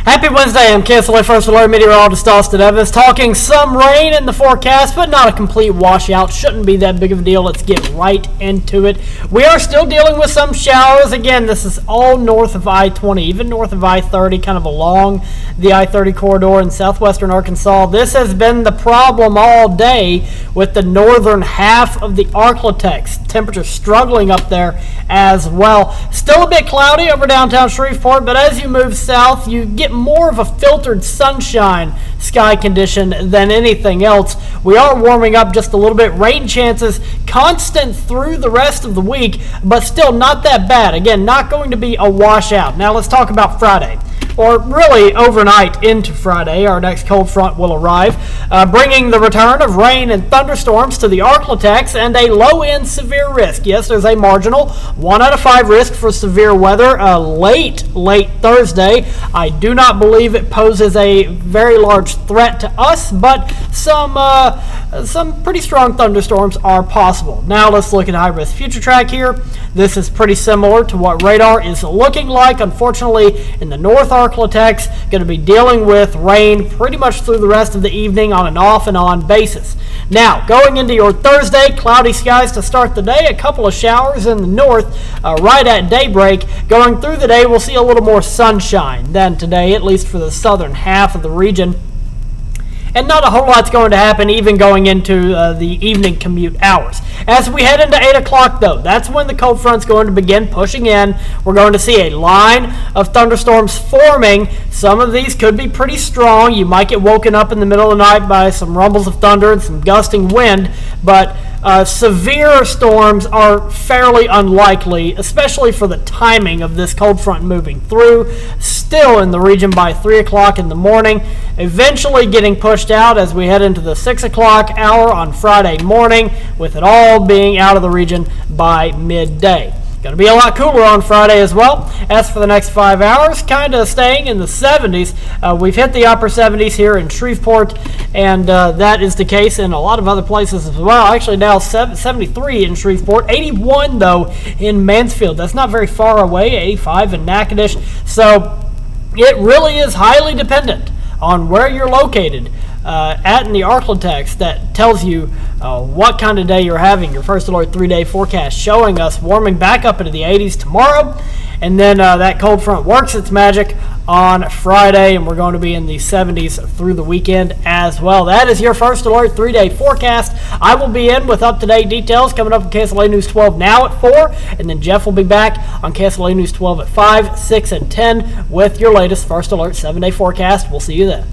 Happy Wednesday, I'm KSLA First Alert Meteorologist Austin Evans, talking some rain in the forecast, but not a complete washout. Shouldn't be that big of a deal. Let's get right into it. We are still dealing with some showers. Again, this is all north of I-20, even north of I-30, kind of along the I-30 corridor in southwestern Arkansas. This has been the problem all day with the northern half of the Arklatex. Temperatures struggling up there as well. Still a bit cloudy over downtown Shreveport, but as you move south, you get more of a filtered sunshine sky condition than anything else. We are warming up just a little bit. Rain chances constant through the rest of the week, but still not that bad. Again, not going to be a washout. Now let's talk about Friday. Or really overnight into Friday, our next cold front will arrive, bringing the return of rain and thunderstorms to the Arklatex and a low-end severe risk. Yes, there's a marginal 1 out of 5 risk for severe weather late Thursday. I do not believe it poses a very large threat to us, but some pretty strong thunderstorms are possible. Now let's look at high-risk future track here. This is pretty similar to what radar is looking like. Unfortunately, in the North Arklatex, going to be dealing with rain pretty much through the rest of the evening on an off and on basis. Now, going into your Thursday, cloudy skies to start the day, a couple of showers in the north right at daybreak. Going through the day, we'll see a little more sunshine than today, at least for the southern half of the region. And not a whole lot's going to happen even going into the evening commute hours. As we head into 8 o'clock, though, that's when the cold front's going to begin pushing in. We're going to see a line of thunderstorms forming. Some of these could be pretty strong. You might get woken up in the middle of the night by some rumbles of thunder and some gusting wind, but severe storms are fairly unlikely, especially for the timing of this cold front moving through. Still in the region by 3 o'clock in the morning, eventually getting pushed out as we head into the 6 o'clock hour on Friday morning, with it all being out of the region by midday. Going to be a lot cooler on Friday as well. As for the next 5 hours, kind of staying in the 70s. We've hit the upper 70s here in Shreveport, and that is the case in a lot of other places as well. Actually, now 73 in Shreveport, 81 though in Mansfield. That's not very far away, 85 in Natchitoches. So it really is highly dependent on where you're located at in the Arklatex. That tells you what kind of day you're having. Your First Alert 3-day forecast showing us warming back up into the 80s tomorrow, and then that cold front works its magic on Friday, and we're going to be in the 70s through the weekend as well. That is your First Alert 3-day forecast. I will be in with up-to-date details coming up on KSLA News 12 now at 4, and then Jeff will be back on KSLA News 12 at 5, 6, and 10 with your latest First Alert 7-day forecast. We'll see you then.